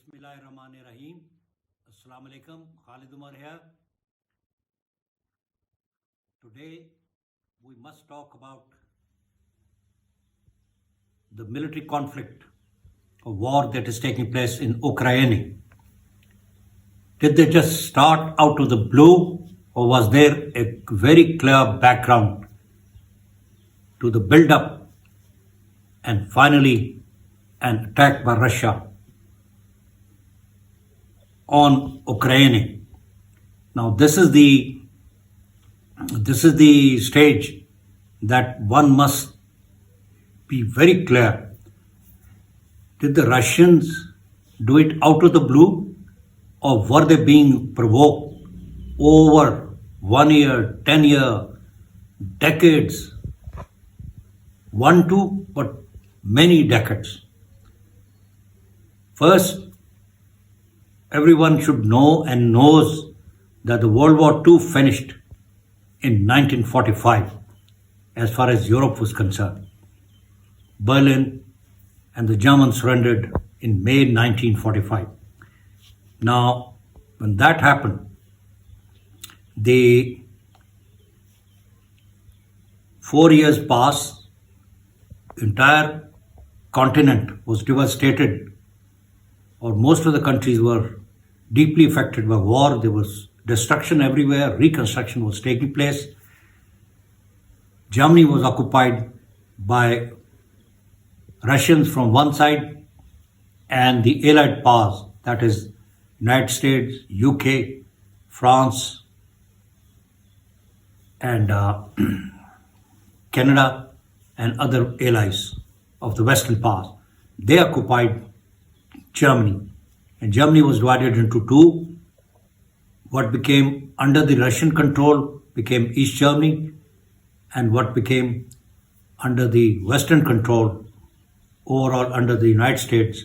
Bismillahirrahmanirrahim. Assalamu alaikum. Khalid Umar here. Today we must talk about the military conflict or war that is taking place in Ukraine. Did they just start out of the blue, or was there a very clear background to the build-up and finally an attack by Russia on Ukraine? Now this is the stage that one must be very clear. Did the Russians do it out of the blue, or were they being provoked over 1 year, 10 year, decades, but many decades? First, everyone should know and knows that the World War II finished in 1945 as far as Europe was concerned. Berlin and the Germans surrendered in May 1945. Now, when that happened, the 4 years passed, the entire continent was devastated, or most of the countries were deeply affected by war. There was destruction everywhere, reconstruction was taking place. Germany was occupied by Russians from one side and the Allied powers, that is United States, UK, France, and Canada and other allies of the Western powers. They occupied Germany, and Germany was divided into two. What became under the Russian control became East Germany, and what became under the Western control, overall under the United States,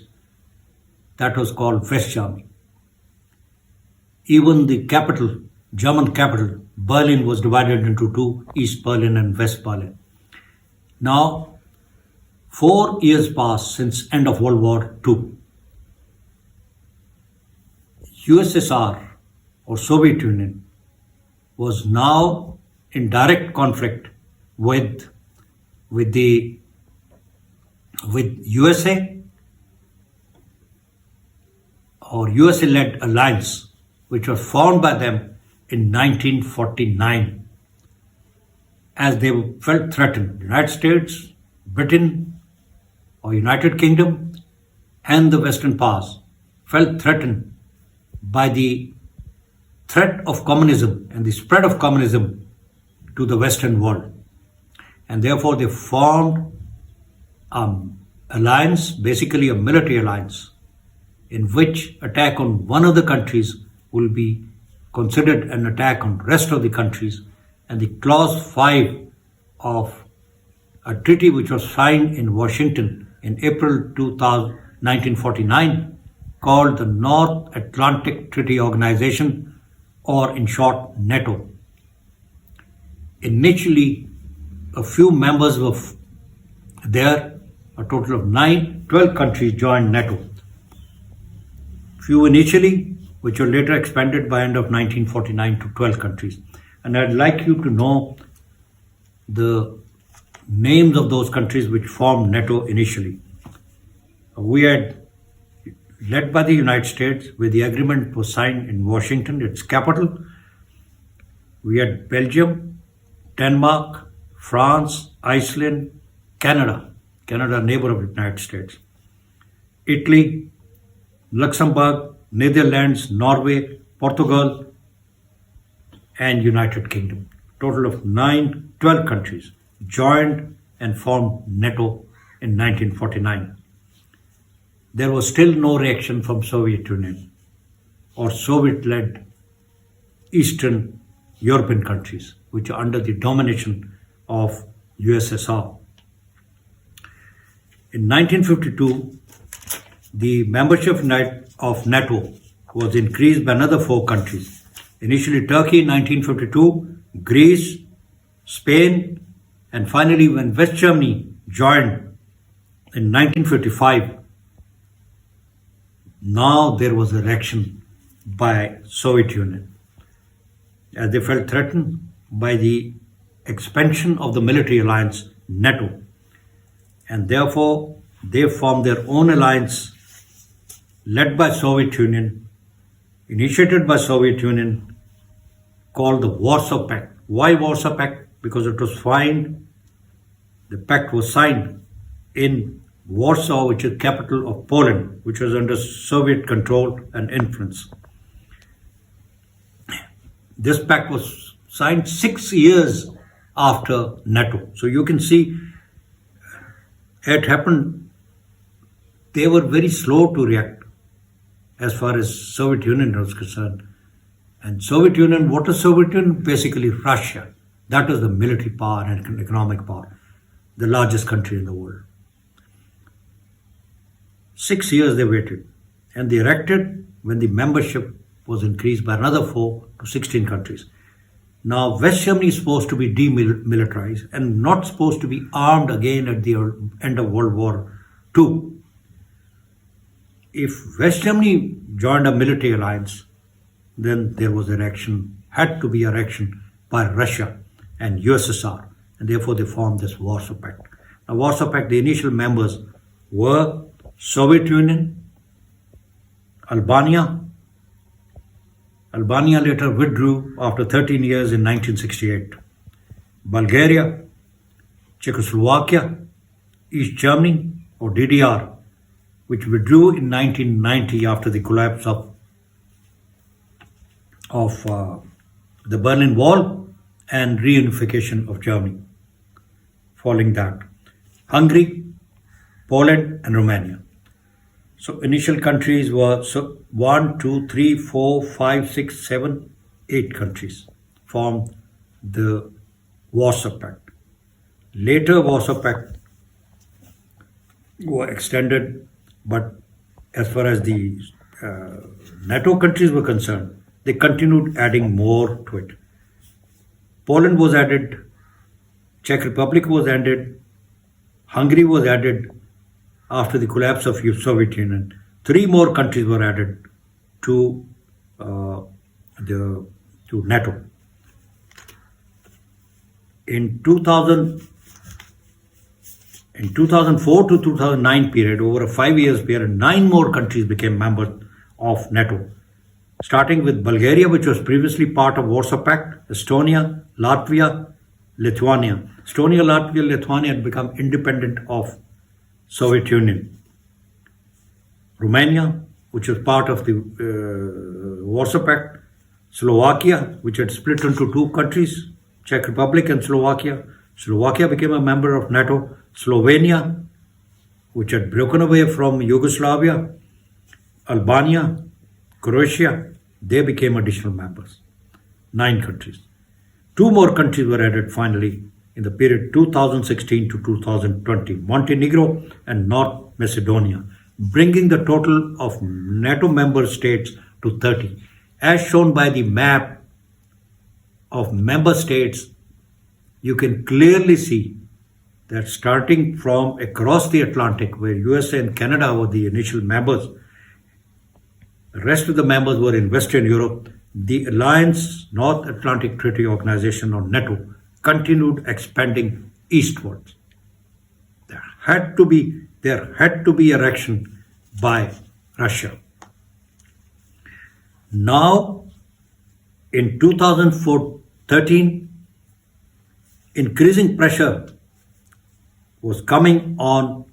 that was called West Germany. Even the capital, German capital, Berlin, was divided into two, East Berlin and West Berlin. Now, 4 years passed since end of World War II. USSR or Soviet Union was now in direct conflict with USA or USA-led alliance, which was formed by them in 1949, as they felt threatened. The United States, Britain or United Kingdom and the Western powers felt threatened by the threat of communism and the spread of communism to the Western world. And therefore they formed an alliance, basically a military alliance, in which attack on one of the countries will be considered an attack on the rest of the countries. And the clause 5 of a treaty which was signed in Washington in April 1949, called the North Atlantic Treaty Organization, or in short, NATO. Initially, a few members were there. A total of 12 countries joined NATO. Few initially, which were later expanded by end of 1949 to 12 countries. And I'd like you to know the names of those countries which formed NATO initially. We had, led by the United States, where the agreement was signed in Washington, its capital. We had Belgium, Denmark, France, Iceland, Canada, neighbor of the United States, Italy, Luxembourg, Netherlands, Norway, Portugal, and United Kingdom. Total of 12 countries joined and formed NATO in 1949. There was still no reaction from Soviet Union or Soviet-led Eastern European countries, which are under the domination of USSR. In 1952, the membership of NATO was increased by another 4 countries. Initially Turkey in 1952, Greece, Spain, and finally when West Germany joined in 1955, Now there was a reaction by Soviet Union as they felt threatened by the expansion of the military alliance NATO, and therefore they formed their own alliance led by Soviet Union, initiated by Soviet Union, called the Warsaw Pact. Why Warsaw Pact? Because it was signed, the pact was signed in Warsaw, which is capital of Poland, which was under Soviet control and influence. This pact was signed 6 years after NATO. So you can see it happened. They were very slow to react as far as Soviet Union was concerned. And Soviet Union, what is Soviet Union? Basically Russia. That was the military power and economic power, the largest country in the world. 6 years they waited, and they reacted when the membership was increased by another 4 to 16 countries. Now West Germany is supposed to be demilitarized and not supposed to be armed again at the end of World War II. If West Germany joined a military alliance, then there was a reaction, had to be a reaction by Russia and USSR, and therefore they formed this Warsaw Pact. Now Warsaw Pact, the initial members were Soviet Union, Albania. Albania later withdrew after 13 years in 1968. Bulgaria, Czechoslovakia, East Germany or DDR, which withdrew in 1990 after the collapse of the Berlin Wall and reunification of Germany. Following that, Hungary, Poland and Romania. So initial countries were 1, 2, 3, 4, 5, 6, 7, 8 countries formed the Warsaw Pact. Later Warsaw Pact were extended, but as far as the NATO countries were concerned, they continued adding more to it. Poland was added, Czech Republic was added, Hungary was added after the collapse of the Soviet Union. 3 more countries were added to NATO. In 2004 to 2009 period, over a 5 years period, 9 more countries became members of NATO, starting with Bulgaria, which was previously part of Warsaw Pact, Estonia, Latvia, Lithuania. Estonia, Latvia, Lithuania had become independent of Soviet Union. Romania, which was part of the Warsaw Pact, Slovakia, which had split into 2 countries, Czech Republic and Slovakia. Slovakia became a member of NATO. Slovenia, which had broken away from Yugoslavia, Albania, Croatia, they became additional members. 9 countries. 2 more countries were added finally in the period 2016 to 2020, Montenegro and North Macedonia, bringing the total of NATO member states to 30. As shown by the map of member states, you can clearly see that starting from across the Atlantic, where USA and Canada were the initial members, the rest of the members were in Western Europe. The Alliance, North Atlantic Treaty Organization or NATO, continued expanding eastwards. There had to be a reaction by Russia. Now, in 2013, increasing pressure was coming on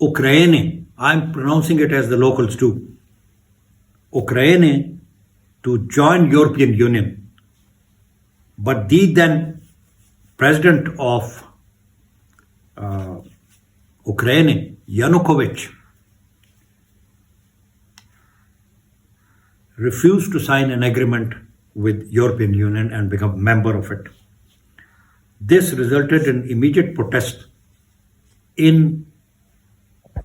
Ukraine. I'm pronouncing it as the locals do. Ukraine to join European Union. But the then president of Ukraine, Yanukovych, refused to sign an agreement with European Union and become a member of it. This resulted in immediate protest in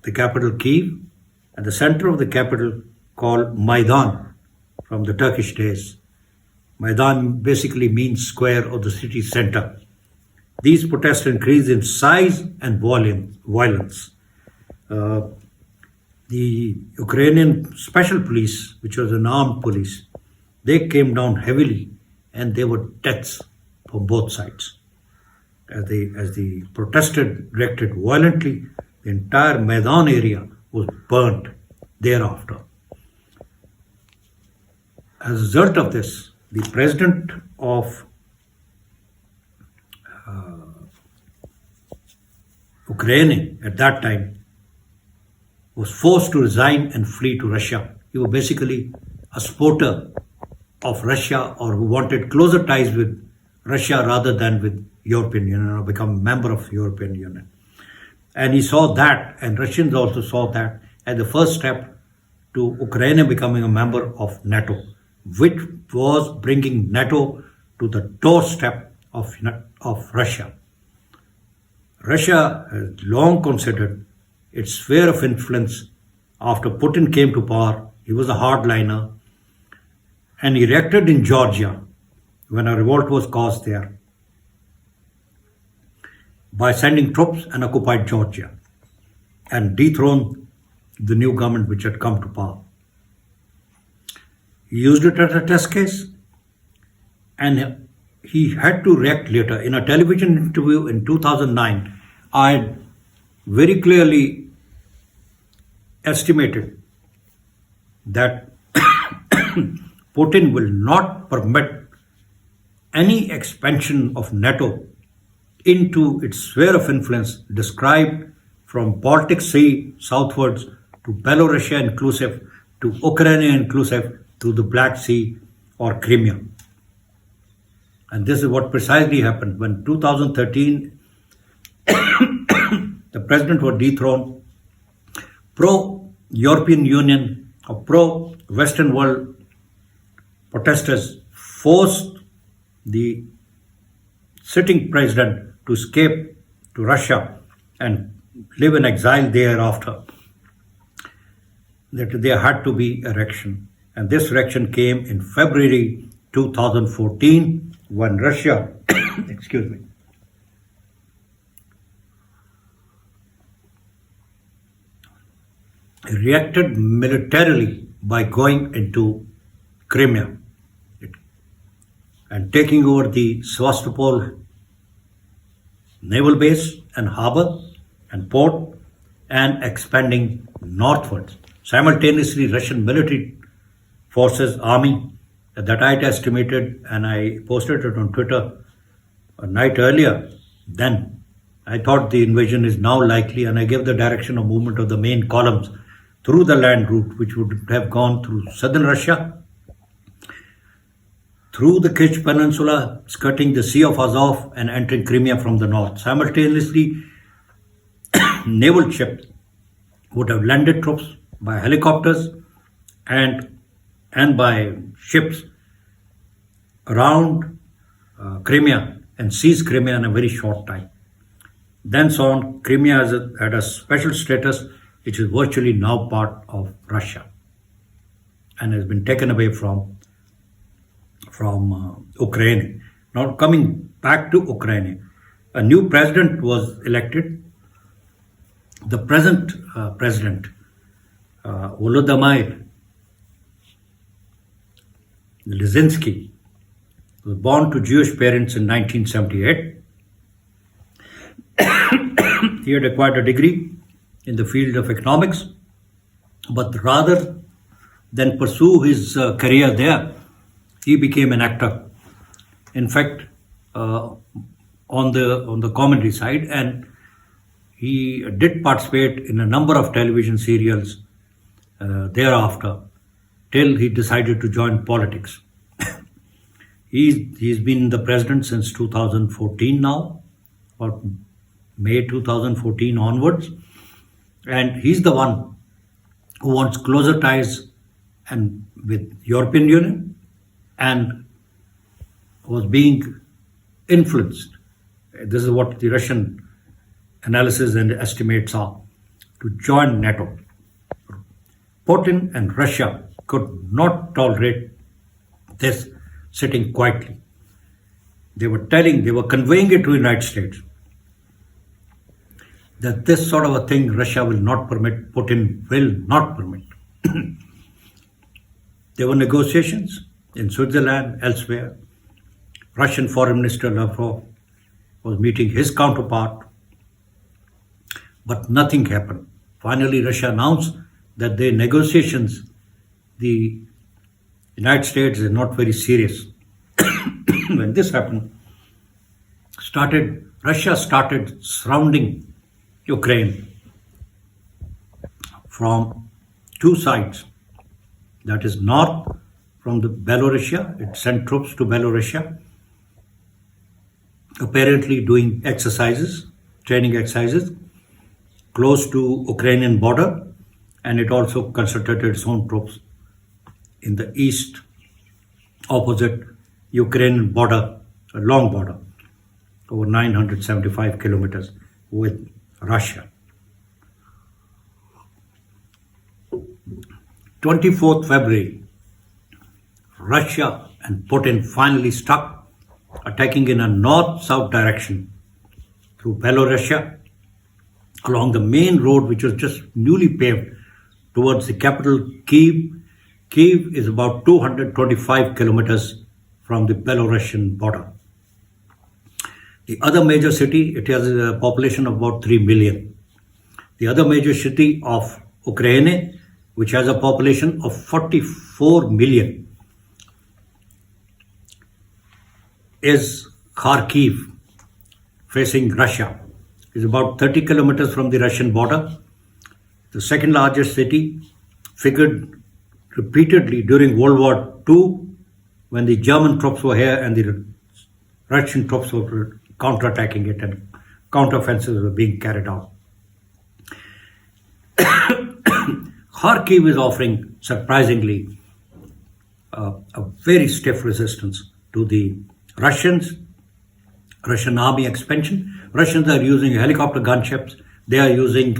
the capital Kiev, and the center of the capital called Maidan from the Turkish days. Maidan basically means square or the city center. These protests increased in size and violence. The Ukrainian special police, which was an armed police, they came down heavily, and there were deaths from both sides. As the protesters reacted violently, the entire Maidan area was burnt thereafter. As a result of this, the president of Ukraine at that time was forced to resign and flee to Russia. He was basically a supporter of Russia, or who wanted closer ties with Russia rather than with European Union, or become a member of European Union. And he saw that, and Russians also saw that, as the first step to Ukraine becoming a member of NATO, which was bringing NATO to the doorstep of Russia. Russia has long considered its sphere of influence after Putin came to power. He was a hardliner, and he reacted in Georgia when a revolt was caused there by sending troops and occupied Georgia and dethroned the new government which had come to power. He used it as a test case, and he had to react later. In a television interview in 2009, I very clearly estimated that Putin will not permit any expansion of NATO into its sphere of influence, described from Baltic Sea southwards to Belarusia inclusive to Ukraine inclusive to the Black Sea or Crimea. And this is what precisely happened when 2013 the president was dethroned. Pro-European Union or pro-Western world protesters forced the sitting president to escape to Russia and live in exile thereafter. That there had to be a reaction. And this reaction came in February 2014 when Russia, excuse me, reacted militarily by going into Crimea and taking over the Sevastopol naval base and harbor and port and expanding northwards. Simultaneously, Russian military forces, army, that I had estimated, and I posted it on Twitter a night earlier. Then I thought the invasion is now likely, and I gave the direction of movement of the main columns through the land route, which would have gone through southern Russia, through the Kerch Peninsula, skirting the Sea of Azov, and entering Crimea from the north. Simultaneously, naval ships would have landed troops by helicopters and by ships around Crimea and seized Crimea in a very short time. Then so on, Crimea had a special status, which is virtually now part of Russia and has been taken away from Ukraine. Now coming back to Ukraine, a new president was elected. The present president, Volodymyr Zelensky, was born to Jewish parents in 1978. He had acquired a degree in the field of economics, but rather than pursue his career there, he became an actor. In fact, on the comedy side, and he did participate in a number of television serials thereafter, till he decided to join politics. He's been the president since 2014 now, or May 2014 onwards, and he's the one who wants closer ties and with European Union, and was being influenced. This is what the Russian analysis and estimates are, to join NATO. Putin and Russia could not tolerate this sitting quietly. They were conveying it to the United States. that this sort of a thing Russia will not permit, Putin will not permit. There were negotiations in Switzerland, elsewhere. Russian Foreign Minister Lavrov was meeting his counterpart, but nothing happened. Finally, Russia announced that the negotiations, the United States is not very serious. When this happened, Russia started surrounding Ukraine from two sides. That is north from the Belarusia. It sent troops to Belarusia, apparently doing exercises, training exercises, close to Ukrainian border, and it also concentrated its own troops in the east, opposite Ukrainian border, a long border, over 975 kilometers with Russia. 24th February, Russia and Putin finally stuck, attacking in a north-south direction through Belarusia, along the main road which was just newly paved towards the capital Kyiv. Kyiv is about 225 kilometers from the Belarusian border. The other major city, it has a population of about 3 million. The other major city of Ukraine, which has a population of 44 million, is Kharkiv, facing Russia. It's about 30 kilometers from the Russian border. The second largest city, figured repeatedly during World War II, when the German troops were here and the Russian troops were counterattacking it and counteroffensives were being carried out. Kharkiv is offering, surprisingly, a very stiff resistance to the Russian army expansion. Russians are using helicopter gunships. They are using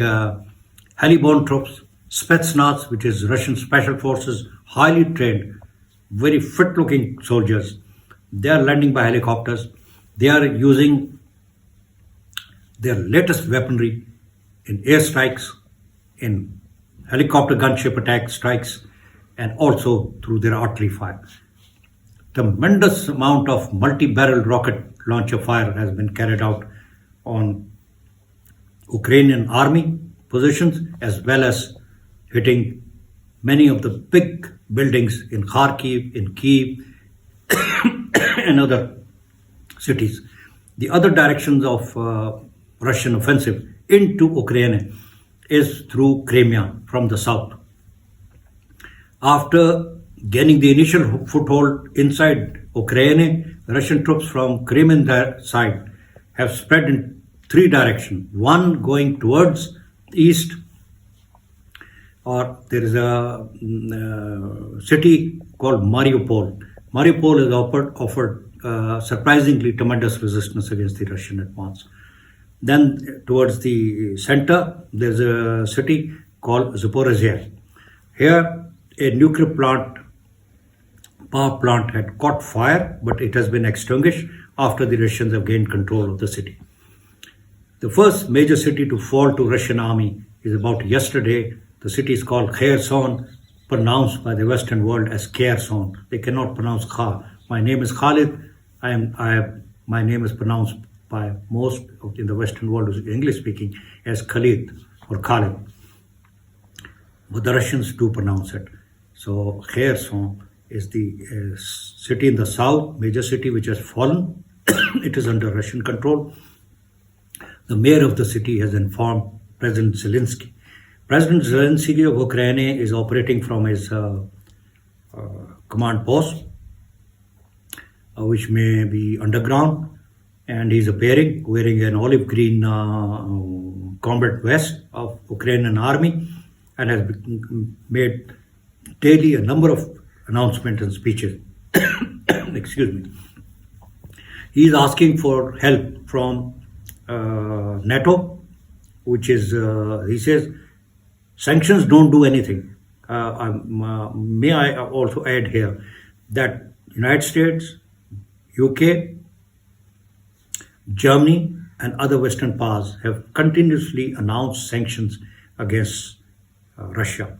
heli-borne troops, Spetsnaz, which is Russian special forces, highly trained, very fit-looking soldiers. They are landing by helicopters. They are using their latest weaponry in airstrikes, in helicopter gunship attack strikes, and also through their artillery fire. Tremendous amount of multi-barrel rocket launcher fire has been carried out on Ukrainian army positions, as well as hitting many of the big buildings in Kharkiv, in Kyiv, and other cities. The other directions of Russian offensive into Ukraine is through Crimea from the south. After gaining the initial foothold inside Ukraine, Russian troops from Crimean side have spread in three directions. One going towards east, or there is a city called Mariupol. Mariupol has offered surprisingly tremendous resistance against the Russian advance. Then towards the center, there's a city called Zaporizhia. Here, a nuclear power plant had caught fire, but it has been extinguished after the Russians have gained control of the city. The first major city to fall to Russian army is about yesterday. The city is called Kherson, pronounced by the Western world as Kherson. They cannot pronounce Kha. My name is Khalid. My name is pronounced by most in the Western world who's English speaking as Khalid or Khalid. But the Russians do pronounce it. So Kherson is the city in the south, major city which has fallen. It is under Russian control. The mayor of the city has informed President Zelensky. President Zelensky of Ukraine is operating from his command post, which may be underground, and he's appearing wearing an olive green combat vest of Ukrainian army, and has made daily a number of announcements and speeches. Excuse me. He is asking for help from NATO, which is, he says, sanctions don't do anything. May I also add here that United States, UK, Germany, and other Western powers have continuously announced sanctions against Russia.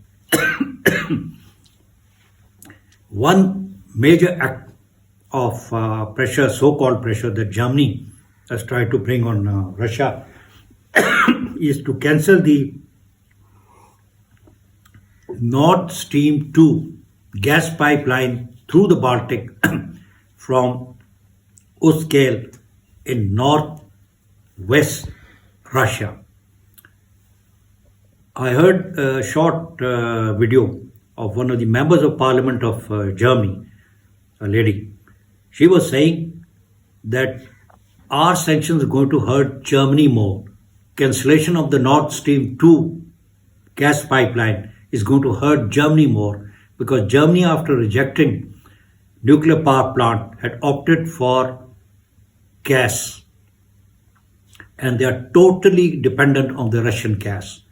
One major act of pressure, so-called pressure, that Germany has tried to bring on Russia is to cancel the Nord Stream 2 gas pipeline through the Baltic from Uskil in northwest Russia. I heard a short video of one of the members of parliament of Germany, a lady. She was saying that our sanctions are going to hurt Germany more. Cancellation of the Nord Stream 2 gas pipeline is going to hurt Germany more because Germany, after rejecting nuclear power plant, had opted for gas, and they are totally dependent on the Russian gas.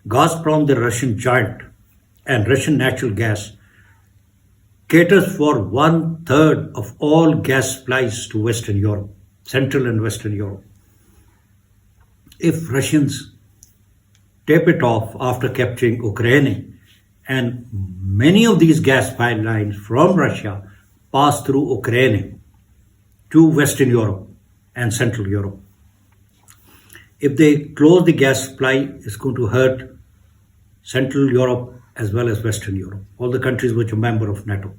Gazprom, the Russian giant, and Russian natural gas caters for 1/3 of all gas supplies to Western Europe, Central and Western Europe. If Russians tape it off after capturing Ukraine, and many of these gas pipelines from Russia pass through Ukraine to Western Europe and Central Europe. If they close the gas supply, it's going to hurt Central Europe as well as Western Europe, all the countries which are member of NATO.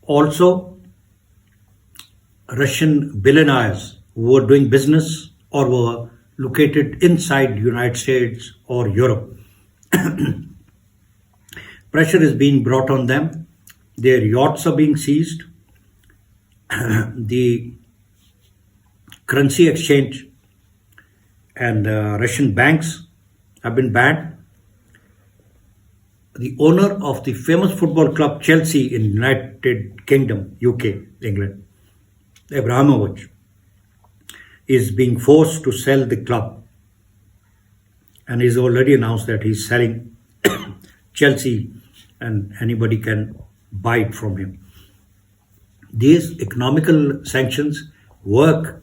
Also, Russian billionaires who were doing business or were located inside the United States or Europe, pressure is being brought on them. Their yachts are being seized. The currency exchange and Russian banks have been banned. The owner of the famous football club Chelsea in United Kingdom, UK, England, Abramovich, is being forced to sell the club, and he's already announced that he's selling Chelsea and anybody can buy it from him. These economical sanctions work,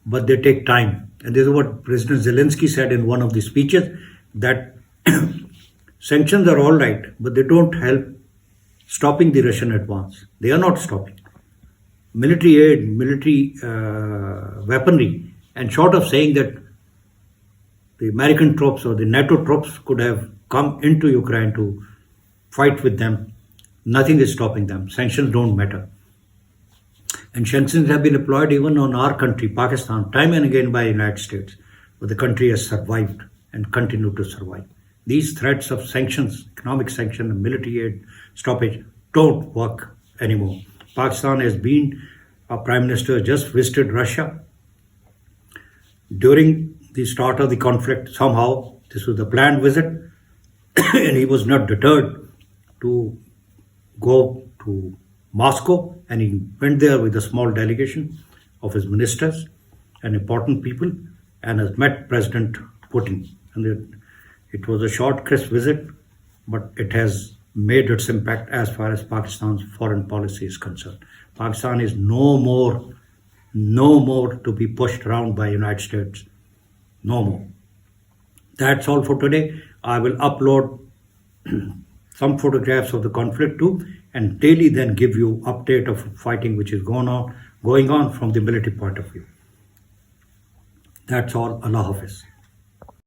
but they take time. And this is what President Zelensky said in one of the speeches, that sanctions are all right, but they don't help stopping the Russian advance. They are not stopping. Military aid, military weaponry, and short of saying that the American troops or the NATO troops could have come into Ukraine to fight with them, nothing is stopping them. Sanctions don't matter. And sanctions have been applied even on our country, Pakistan, time and again by the United States, but the country has survived and continued to survive. These threats of sanctions, economic sanction and military aid stoppage don't work anymore. Pakistan has been, our Prime Minister just visited Russia during the start of the conflict. Somehow, this was a planned visit and he was not deterred to go to Moscow, and he went there with a small delegation of his ministers and important people and has met President Putin. And it was a short, crisp visit, but it has made its impact as far as Pakistan's foreign policy is concerned. Pakistan is no more to be pushed around by United States. No more. That's all for today. I will upload some photographs of the conflict too, and daily then give you update of fighting which is going on from the military point of view. That's all. Allah Hafiz.